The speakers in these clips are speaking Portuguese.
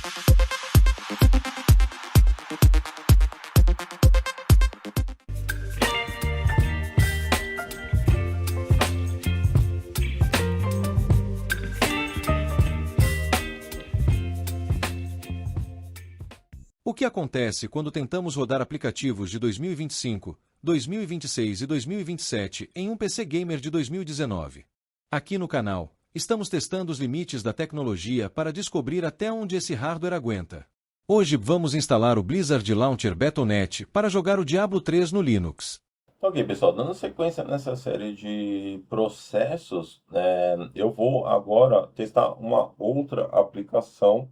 O que acontece quando tentamos rodar aplicativos de 2025, 2026 e 2027 em um PC gamer de 2019? Aqui no canal, estamos testando os limites da tecnologia para descobrir até onde esse hardware aguenta. Hoje vamos instalar o Blizzard Launcher Battle.net para jogar o Diablo 3 no Linux. Ok, pessoal, dando sequência nessa série de processos, eu vou agora testar uma outra aplicação,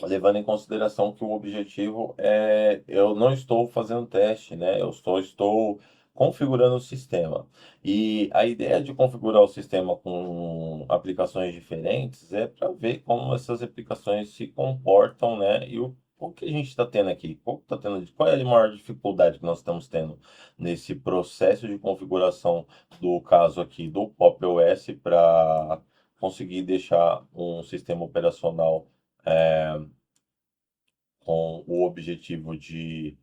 levando em consideração que o objetivo é, eu não estou fazendo teste, né? Eu estou configurando o sistema. E a ideia de configurar o sistema com aplicações diferentes é para ver como essas aplicações se comportam, né? E o que a gente está tendo aqui? Qual é a maior dificuldade que nós estamos tendo nesse processo de configuração do caso aqui do Pop! OS para conseguir deixar um sistema operacional com o objetivo de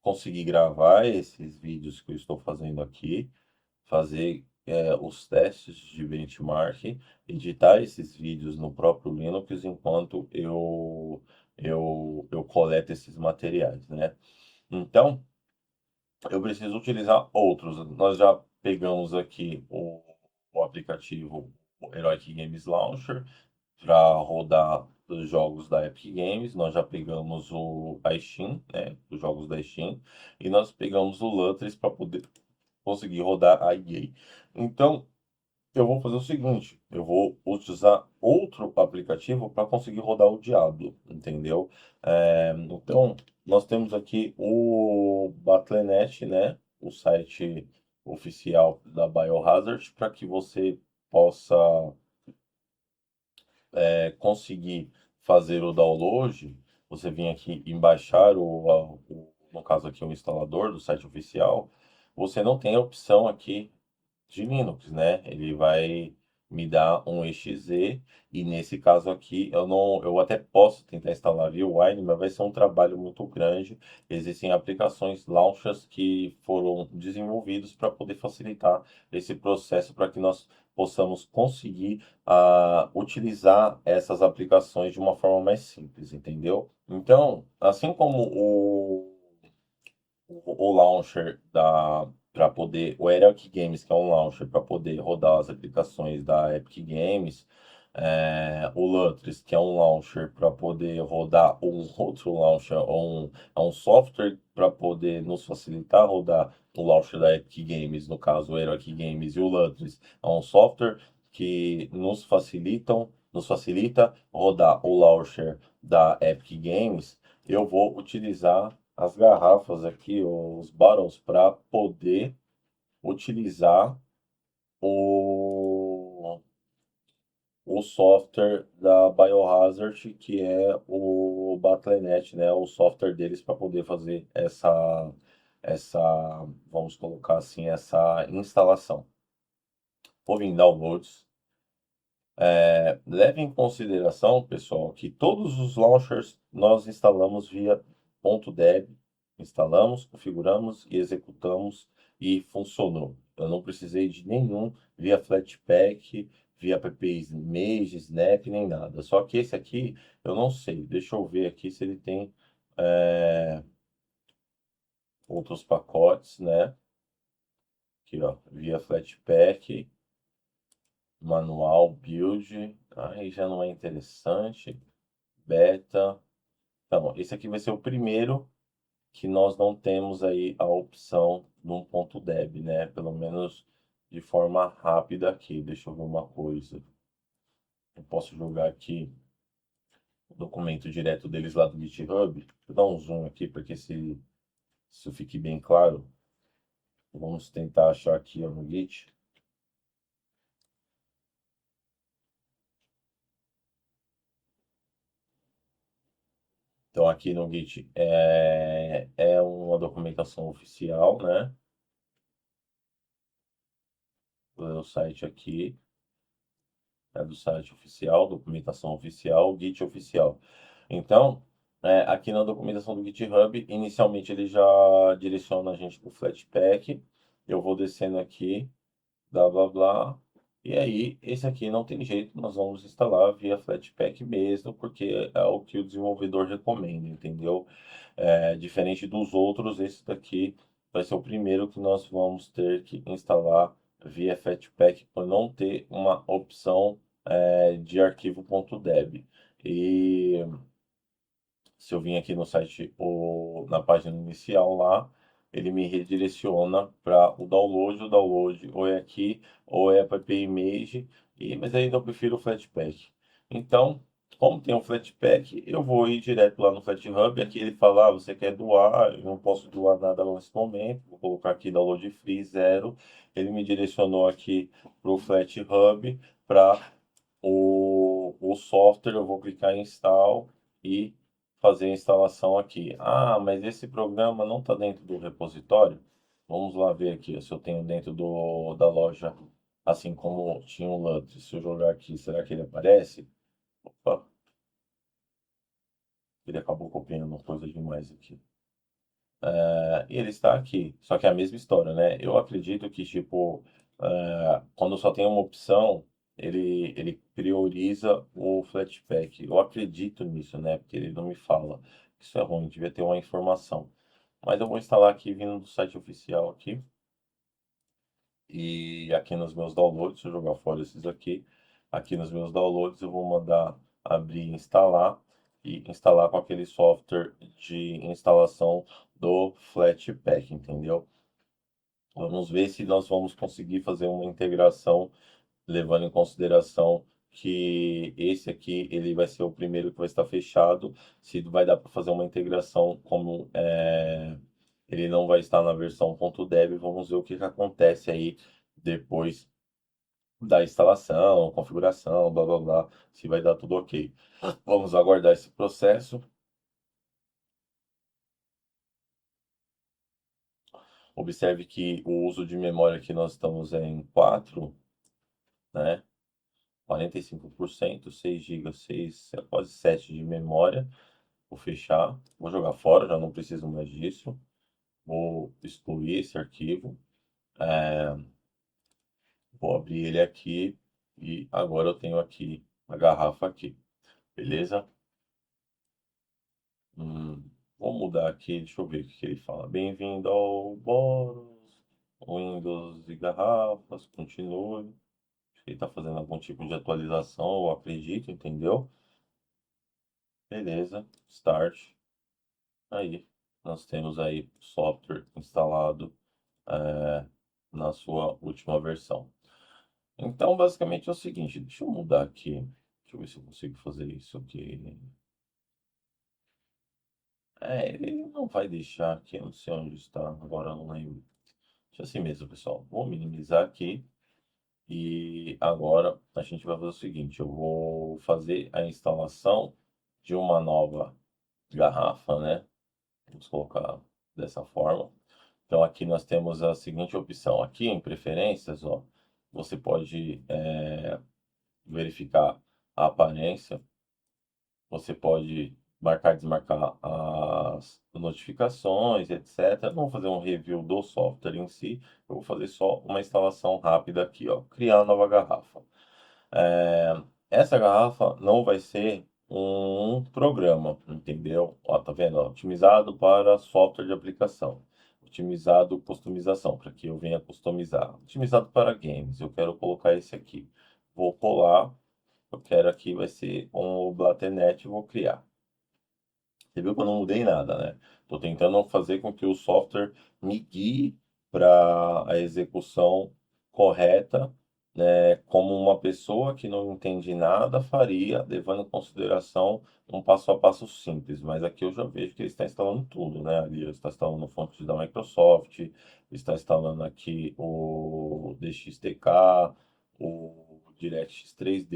conseguir gravar esses vídeos que eu estou fazendo aqui, fazer os testes de benchmark, editar esses vídeos no próprio Linux enquanto eu coleto esses materiais, né? Então, eu preciso utilizar outros. Nós já pegamos aqui o aplicativo o Heroic Games Launcher para rodar os jogos da Epic Games. Nós já pegamos a Steam, né, os jogos da Steam, e nós pegamos o Lutris para poder conseguir rodar a EA. Então, eu vou fazer o seguinte, eu vou utilizar outro aplicativo para conseguir rodar o Diablo, entendeu? Então, nós temos aqui o Battle.net, né? O site oficial da Biohazard, para que você possa conseguir fazer o download. Você vem aqui em baixar no caso aqui o instalador do site oficial. Você não tem a opção aqui de Linux, né? Ele vai me dar um exe e nesse caso aqui eu não, eu até posso tentar instalar via Wine, mas vai ser um trabalho muito grande. Existem aplicações launchers que foram desenvolvidos para poder facilitar esse processo para que nós possamos conseguir utilizar essas aplicações de uma forma mais simples, entendeu? Então, assim como o launcher da para poder o Epic Games, que é um launcher para poder rodar as aplicações da Epic Games, o Lutris, que é um launcher para poder rodar um outro launcher ou um software para poder nos facilitar rodar o launcher da Epic Games, no caso o Epic Games e o Lutris, é um software que nos facilita rodar o launcher da Epic Games. Eu vou utilizar as garrafas aqui, os bottles, para poder utilizar o, o software da Biohazard, que é o Battle.net, né? O software deles para poder fazer essa, vamos colocar assim, essa instalação. Vou vir em downloads. Leve em consideração, pessoal, que todos os launchers nós instalamos via .deb, instalamos, configuramos e executamos e funcionou. Eu não precisei de nenhum via Flatpak, via app Snap, nem nada. Só que esse aqui eu não sei. Deixa eu ver aqui se ele tem outros pacotes, né? Aqui, ó, via Flatpak, manual, build, aí já não é interessante. Beta. Então, esse aqui vai ser o primeiro que nós não temos aí a opção no .deb, né? Pelo menos de forma rápida aqui. Deixa eu ver uma coisa. Eu posso jogar aqui o documento direto deles lá do GitHub. Deixa eu dar um zoom aqui para que isso fique bem claro. Vamos tentar achar aqui ó, no Git. Então, aqui no Git é uma documentação oficial, né? Vou ler o site aqui. é do site oficial, documentação oficial, Git oficial. Então, aqui na documentação do GitHub, inicialmente ele já direciona a gente para o Flatpak. Eu vou descendo aqui, blá blá blá. E aí, esse aqui não tem jeito, nós vamos instalar via Flatpak mesmo, porque é o que o desenvolvedor recomenda, entendeu? Diferente dos outros, esse daqui vai ser o primeiro que nós vamos ter que instalar via Flatpak por não ter uma opção de arquivo .deb. E se eu vim aqui no site, na página inicial lá, ele me redireciona para o download ou é aqui ou é app image, mas ainda eu prefiro o Flatpak. Então, como tem um Flatpak, eu vou ir direto lá no FlatHub, aqui ele fala, você quer doar, eu não posso doar nada nesse momento, vou colocar aqui download free, 0, ele me direcionou aqui para o FlatHub, para o software, eu vou clicar em install e fazer a instalação aqui. Ah, mas esse programa não está dentro do repositório? Vamos lá ver aqui, se eu tenho dentro da loja, assim como tinha o LUT. Se eu jogar aqui, será que ele aparece? Opa, ele acabou copiando coisa demais aqui. E ele está aqui, só que é a mesma história, né? Eu acredito que, tipo, quando só tem uma opção, ele prioriza o Flatpak. Eu acredito nisso, né? Porque ele não me fala. Isso é ruim, devia ter uma informação. Mas eu vou instalar aqui vindo do site oficial aqui. E aqui nos meus downloads, se eu jogar fora esses aqui nos meus downloads eu vou mandar abrir e instalar com aquele software de instalação do Flatpak, entendeu? Vamos ver se nós vamos conseguir fazer uma integração, levando em consideração que esse aqui ele vai ser o primeiro que vai estar fechado, se vai dar para fazer uma integração como ele não vai estar na versão .dev, vamos ver o que acontece aí depois da instalação, configuração, blá blá blá, se vai dar tudo ok. Vamos aguardar esse processo. Observe que o uso de memória que nós estamos em 4, né? 45%, 6 GB, 6, quase 7 de memória. Vou fechar, vou jogar fora, já não preciso mais disso. Vou excluir esse arquivo. É, vou abrir ele aqui e agora eu tenho aqui a garrafa aqui, beleza? Vou mudar aqui, deixa eu ver o que ele fala. Bem-vindo ao Boros, Windows e garrafas, continue. Acho que ele está fazendo algum tipo de atualização, eu acredito, entendeu? Beleza, start. Aí, nós temos aí o software instalado é, na sua última versão. Então, basicamente é o seguinte, deixa eu mudar aqui. Deixa eu ver se eu consigo fazer isso aqui. Ele não vai deixar aqui, eu não sei onde está, agora eu não lembro. Deixa assim mesmo, pessoal. Vou minimizar aqui. E agora a gente vai fazer o seguinte: eu vou fazer a instalação de uma nova garrafa, né? Vamos colocar dessa forma. Então aqui nós temos a seguinte opção. Aqui em preferências, ó, você pode verificar a aparência. Você pode marcar e desmarcar as notificações, etc. Não vou fazer um review do software em si, eu vou fazer só uma instalação rápida aqui, ó, criar nova garrafa. Essa garrafa não vai ser um programa, entendeu? Ó, tá vendo? Ó, otimizado para software de aplicação. Otimizado customização, para que eu venha customizar. Otimizado para games, eu quero colocar esse aqui. Vou colar, eu quero aqui, vai ser um Blatenet, vou criar. Você viu que eu não mudei nada, né? Estou tentando fazer com que o software me guie para a execução correta, né? Como uma pessoa que não entende nada faria, levando em consideração um passo a passo simples. Mas aqui eu já vejo que ele está instalando tudo, né? Ali ele está instalando fontes da Microsoft, está instalando aqui o DXTK, o DirectX 3D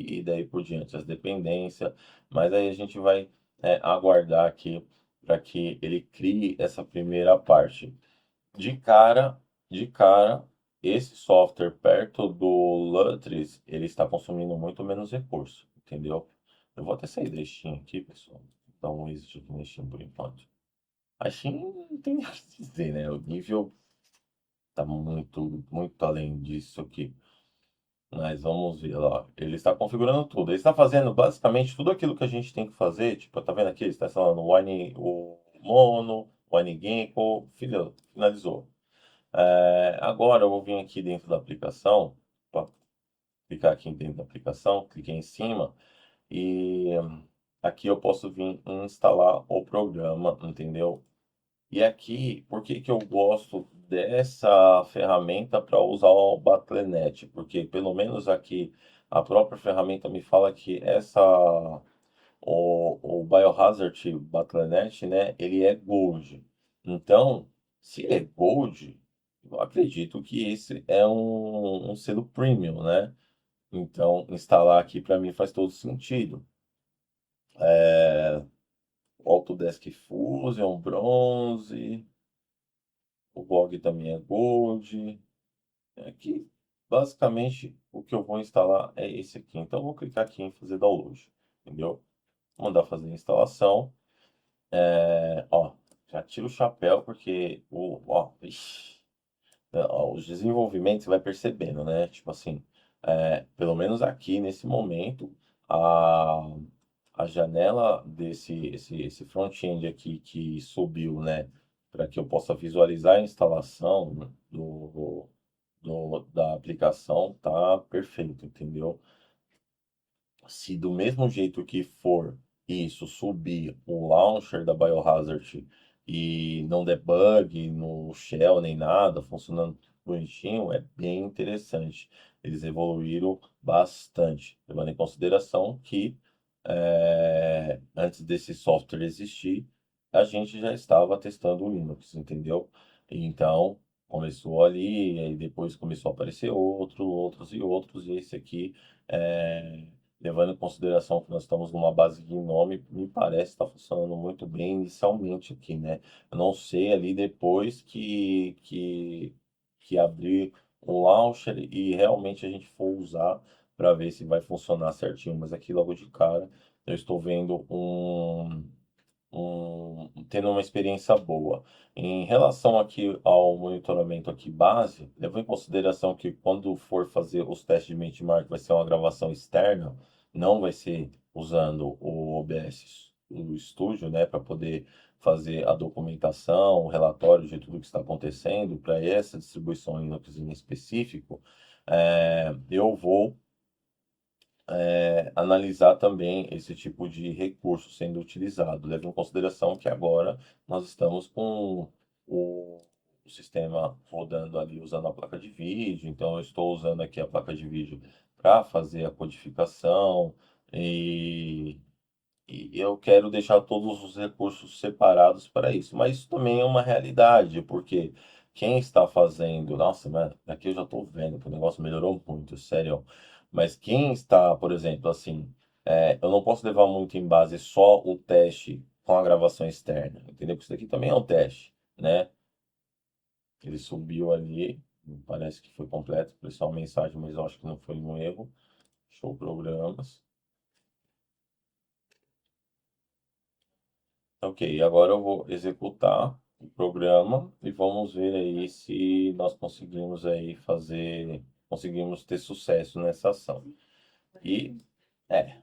e daí por diante, as dependências. Mas aí a gente vai aguardar aqui para que ele crie essa primeira parte. De cara, de cara, esse software perto do Lutris, ele está consumindo muito menos recurso, entendeu? Eu vou até sair da Steam aqui, pessoal. Dar um exit aqui na Steam por enquanto. A Steam não tem nada a dizer, né? O nível tá muito, muito além disso aqui. Mas vamos ver lá. Ele está configurando tudo. Ele está fazendo basicamente tudo aquilo que a gente tem que fazer. Tipo, tá vendo aqui? Ele está instalando o Mono, o Ginkgo, finalizou. Agora eu vou vir aqui dentro da aplicação, pra clicar aqui dentro da aplicação, cliquei em cima e aqui eu posso vir instalar o programa, entendeu? E aqui, por que que eu gosto dessa ferramenta para usar o Battle.net? Porque pelo menos aqui a própria ferramenta me fala que o Biohazard Battle.net, né, ele é Gold. Então, se ele é Gold, eu acredito que esse é um selo premium, né? Então, instalar aqui para mim faz todo sentido. Autodesk Fusion, bronze. O GOG também é Gold. Aqui, basicamente, o que eu vou instalar é esse aqui. Então, eu vou clicar aqui em fazer download, entendeu? Vou mandar fazer a instalação. Ó, já tira o chapéu porque os desenvolvimentos você vai percebendo, né? Tipo assim, pelo menos aqui nesse momento, a, a janela esse front-end aqui que subiu, né? Para que eu possa visualizar a instalação da aplicação, tá perfeito, entendeu? Se do mesmo jeito que for isso, subir o launcher da Biohazard e não der bug no shell nem nada, funcionando bonitinho, é bem interessante. Eles evoluíram bastante, levando em consideração que antes desse software existir, a gente já estava testando o Linux, entendeu? Então, começou ali, e aí depois começou a aparecer outros e outros, e esse aqui é, levando em consideração que nós estamos numa base de nome, me parece estar funcionando muito bem inicialmente aqui, né? Eu não sei ali depois que abrir o launcher e realmente a gente for usar para ver se vai funcionar certinho, mas aqui logo de cara eu estou vendo tendo uma experiência boa. Em relação aqui ao monitoramento aqui base, leva em consideração que quando for fazer os testes de benchmark vai ser uma gravação externa, não vai ser usando o OBS, o Studio, né, para poder fazer a documentação, o relatório de tudo que está acontecendo para essa distribuição Linux em específico. Eu vou analisar também esse tipo de recurso sendo utilizado. Leve em consideração que agora nós estamos com o sistema rodando ali usando a placa de vídeo, então eu estou usando aqui a placa de vídeo para fazer a codificação e e eu quero deixar todos os recursos separados para isso. Mas isso também é uma realidade, porque quem está fazendo. Nossa, mas aqui eu já estou vendo que o negócio melhorou muito, sério. Mas quem está, por exemplo, assim, eu não posso levar muito em base só o teste com a gravação externa, entendeu? Porque isso daqui também é um teste, né? Ele subiu ali, parece que foi completo, foi só uma mensagem, mas eu acho que não foi um erro. Show programas. Ok, agora eu vou executar o programa e vamos ver aí se nós conseguimos ter sucesso nessa ação. E, é,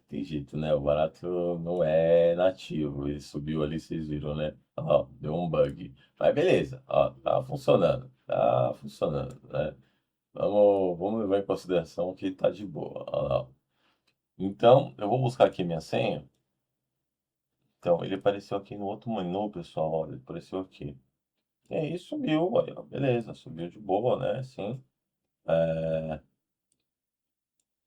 tem jeito, né? O barato não é nativo, ele subiu ali, vocês viram, né? Ó, deu um bug. Mas beleza, ó, tá funcionando, né? Vamos levar em consideração que tá de boa, ó lá. Então, eu vou buscar aqui minha senha. Então, ele apareceu aqui no outro menu, pessoal. Olha, ele apareceu aqui. E aí subiu, aí, ó, beleza, subiu de boa, né? Sim.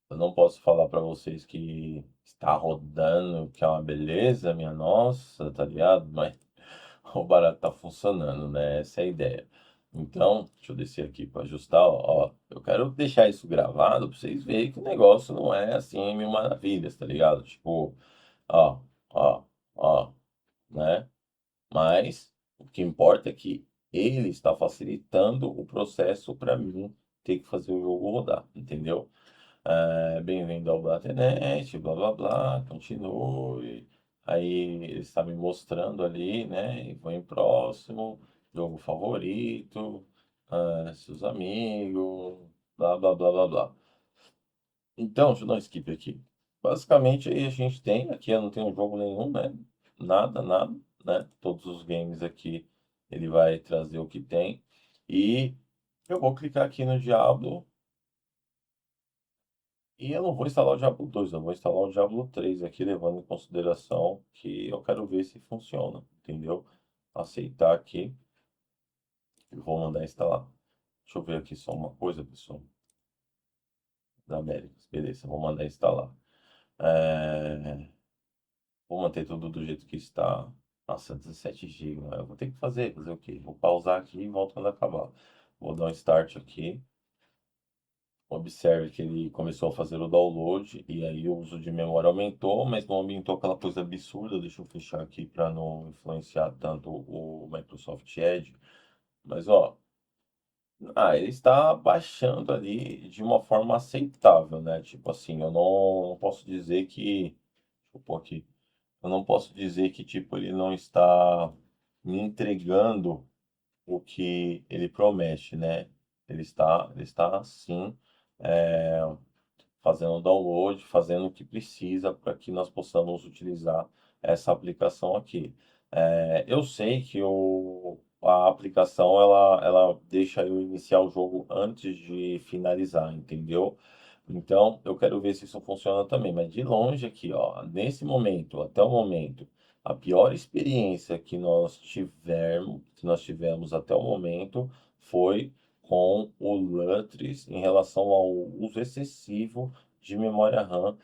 Eu não posso falar para vocês que está rodando, que é uma beleza, minha nossa, tá ligado? Mas o barato tá funcionando, né? Essa é a ideia. Então, deixa eu descer aqui para ajustar, ó. Eu quero deixar isso gravado para vocês verem que o negócio não é assim mil maravilhas, tá ligado? Tipo, ó, ó, ó, né? Mas o que importa é que ele está facilitando o processo para mim ter que fazer o jogo rodar, entendeu? Bem-vindo ao Battle.net, blá blá blá, continue. Aí ele está me mostrando ali, né? E vou em próximo, jogo favorito, seus amigos, blá blá blá blá blá. Então, deixa eu dar um skip aqui. Basicamente, aí a gente tem, aqui eu não tenho jogo nenhum, né? Nada, nada, né? Todos os games aqui, ele vai trazer o que tem. E eu vou clicar aqui no Diablo. E eu não vou instalar o Diablo 2, eu vou instalar o Diablo 3 aqui, levando em consideração que eu quero ver se funciona, entendeu? Aceitar aqui e vou mandar instalar. Deixa eu ver aqui só uma coisa, pessoal. Da Américas, beleza, vou mandar instalar. É, Vou manter tudo do jeito que está. Nossa, 17 GB. Eu vou ter que fazer o quê? Vou pausar aqui e volto quando acabar. Vou dar um start aqui. Observe que ele começou a fazer o download e aí o uso de memória aumentou, mas não aumentou aquela coisa absurda. Deixa eu fechar aqui para não influenciar tanto o Microsoft Edge. Mas ó, ele está baixando ali de uma forma aceitável, né? Tipo assim, eu não posso dizer que. Deixa eu pôr aqui. Eu não posso dizer que tipo ele não está me entregando o que ele promete, né? Ele está sim. é, Fazendo o download, fazendo o que precisa para que nós possamos utilizar essa aplicação aqui. Eu sei que a aplicação ela deixa eu iniciar o jogo antes de finalizar, entendeu? Então eu quero ver se isso funciona também, mas de longe aqui, ó, nesse momento, até o momento, a pior experiência que nós tivemos até o momento foi com o Lutris em relação ao uso excessivo de memória RAM,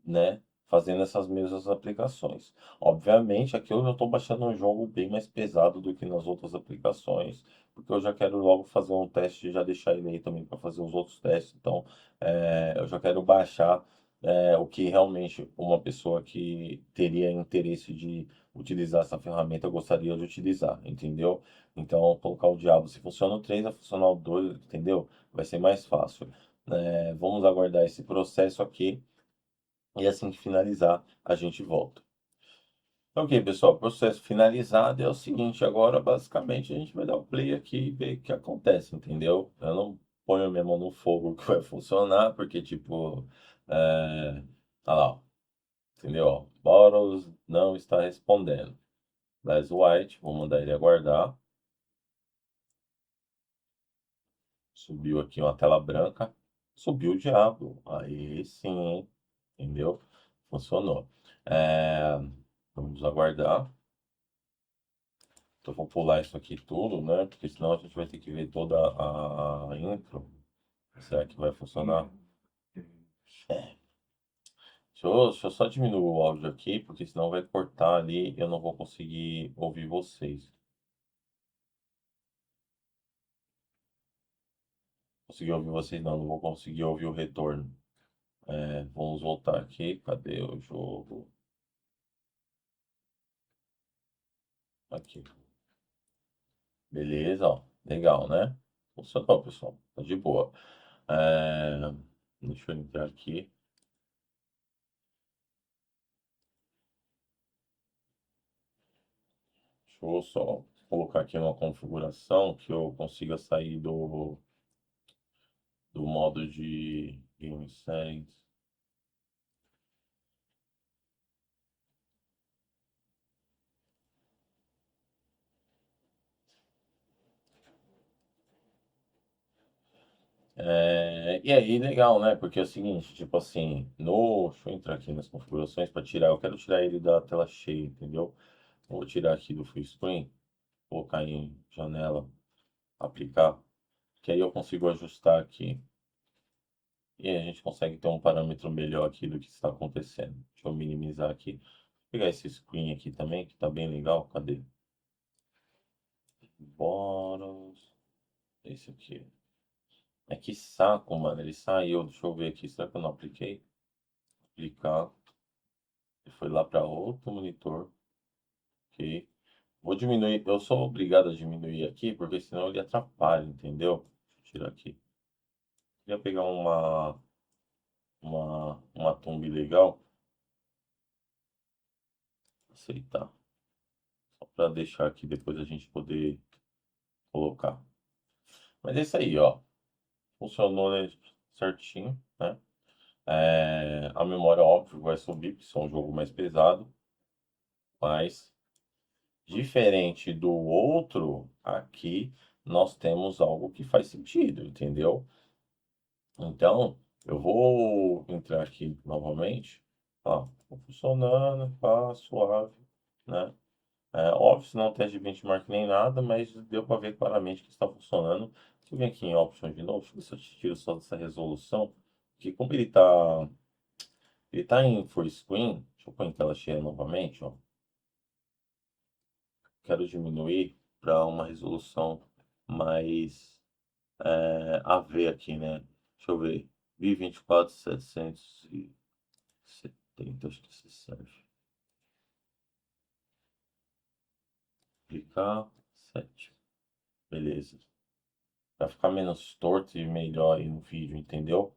né? Fazendo essas mesmas aplicações. Obviamente, aqui eu já estou baixando um jogo bem mais pesado do que nas outras aplicações, porque eu já quero logo fazer um teste e já deixar ele aí também para fazer os outros testes. Então, eu já quero baixar o que realmente uma pessoa que teria interesse de utilizar essa ferramenta gostaria de utilizar, entendeu? Então, colocar o Diabo, se funciona o 3, vai funcionar o 2, entendeu? Vai ser mais fácil. Vamos aguardar esse processo aqui e assim que finalizar, a gente volta. Ok, pessoal, processo finalizado é o seguinte, agora basicamente a gente vai dar o play aqui e ver o que acontece, entendeu? Eu não ponho a minha mão no fogo que vai funcionar, porque tipo, tá lá, ó, entendeu? Ó, Bottles não está respondendo. Les White, vou mandar ele aguardar. Subiu aqui uma tela branca. Subiu o diabo. Aí sim, entendeu? Funcionou. É, Vamos aguardar. Então, vou pular isso aqui tudo, né? Porque senão a gente vai ter que ver toda a intro. Será que vai funcionar? Deixa eu só diminuir o áudio aqui, porque senão vai cortar ali e eu não vou conseguir ouvir vocês. Conseguir ouvir vocês não, não vou conseguir ouvir o retorno. Vamos voltar aqui. Cadê o jogo? Aqui. Beleza, ó. Legal, né? Funcionou, pessoal. Tá de boa. É, Deixa eu entrar aqui. Deixa eu só colocar aqui uma configuração que eu consiga sair do modo de Game Settings. E aí, legal, né? Porque é o seguinte, tipo assim, deixa eu entrar aqui nas configurações para tirar. Eu quero tirar ele da tela cheia, entendeu? Vou tirar aqui do full screen, colocar em janela, aplicar, que aí eu consigo ajustar aqui e a gente consegue ter um parâmetro melhor aqui do que está acontecendo. Deixa eu minimizar aqui. Vou pegar esse screen aqui também, que tá bem legal. Cadê? Bora. Esse aqui. Que saco, mano. Ele saiu. Deixa eu ver aqui. Será que eu não apliquei? Aplicar. Ele foi lá para outro monitor. Ok. Vou diminuir, eu sou obrigado a diminuir aqui, porque senão ele atrapalha, entendeu? Deixa eu tirar aqui. Queria pegar uma thumb legal. Aceitar. Só para deixar aqui depois a gente poder colocar. Mas é isso aí, ó. Funcionou, né, certinho, né? A memória, óbvio, vai subir, porque isso é um jogo mais pesado. Mas, diferente do outro, aqui nós temos algo que faz sentido, entendeu? Então, eu vou entrar aqui novamente. Ó, tá funcionando, pá, suave, né? Office não tem de benchmark nem nada, mas deu para ver claramente que está funcionando. Se eu vir aqui em Options de novo, deixa eu ver se eu tiro só dessa resolução. Porque como ele tá em full screen, deixa eu pôr em tela cheia novamente, ó. Quero diminuir para uma resolução mais AV aqui, né? Deixa eu ver. 1024 770, acho que isso serve. Clicar, 7. Beleza. Para ficar menos torto e melhor aí no vídeo, entendeu?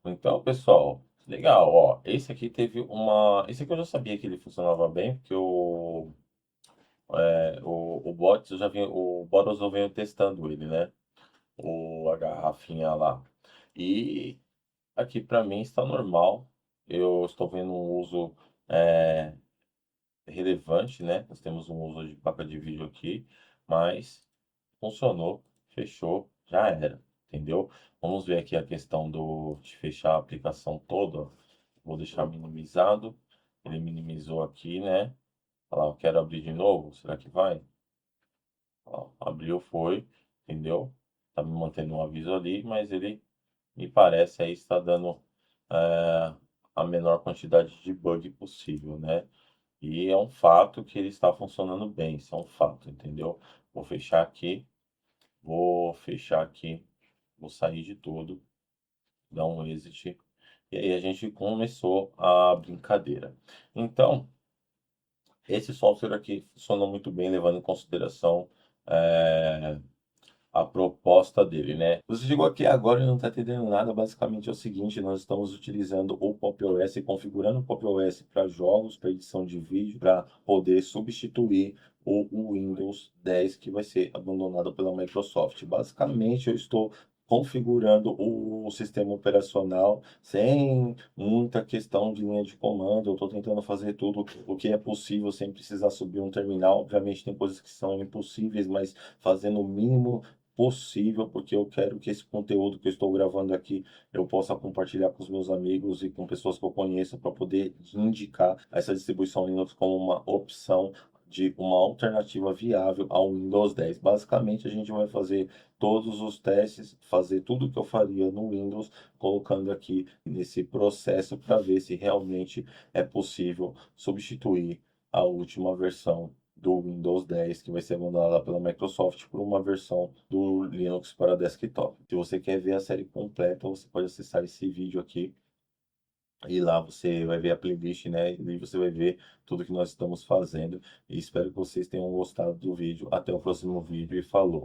Então, pessoal, legal, ó. Esse aqui teve uma. Esse aqui eu já sabia que ele funcionava bem, porque o Bots, eu já vi, o Boros eu venho testando ele, né? A garrafinha lá. E aqui para mim está normal. Eu estou vendo um uso é, relevante, né? Nós temos um uso de placa de vídeo aqui, mas funcionou, fechou, já era, entendeu? Vamos ver aqui a questão de fechar a aplicação toda. Vou deixar minimizado. Ele minimizou aqui, né? Olha lá, eu quero abrir de novo. Será que vai? Ó, abriu, foi, entendeu? Tá me mantendo um aviso ali, mas ele me parece aí está dando é, a menor quantidade de bug possível, né? E é um fato que ele está funcionando bem, isso é um fato, entendeu? Vou fechar aqui, vou fechar aqui, vou sair de tudo, dar um exit. E aí a gente começou a brincadeira. Então, esse software aqui funcionou muito bem, levando em consideração eh, a proposta dele, né? Você chegou aqui agora e não está entendendo nada, basicamente é o seguinte, nós estamos utilizando o Pop! OS, configurando o Pop! OS para jogos, para edição de vídeo, para poder substituir o Windows 10 que vai ser abandonado pela Microsoft. Basicamente, eu estou configurando o sistema operacional sem muita questão de linha de comando. Eu estou tentando fazer tudo o que é possível sem precisar subir um terminal. Obviamente, tem coisas que são impossíveis, mas fazendo o mínimo possível, porque eu quero que esse conteúdo que eu estou gravando aqui eu possa compartilhar com os meus amigos e com pessoas que eu conheço para poder indicar essa distribuição Linux como uma opção de uma alternativa viável ao Windows 10. Basicamente, a gente vai fazer todos os testes, fazer tudo o que eu faria no Windows, colocando aqui nesse processo para ver se realmente é possível substituir a última versão do Windows 10, que vai ser abandonada pela Microsoft, por uma versão do Linux para desktop. Se você quer ver a série completa, você pode acessar esse vídeo aqui e lá você vai ver a playlist, né? E você vai ver tudo que nós estamos fazendo. E espero que vocês tenham gostado do vídeo. Até o próximo vídeo e falou!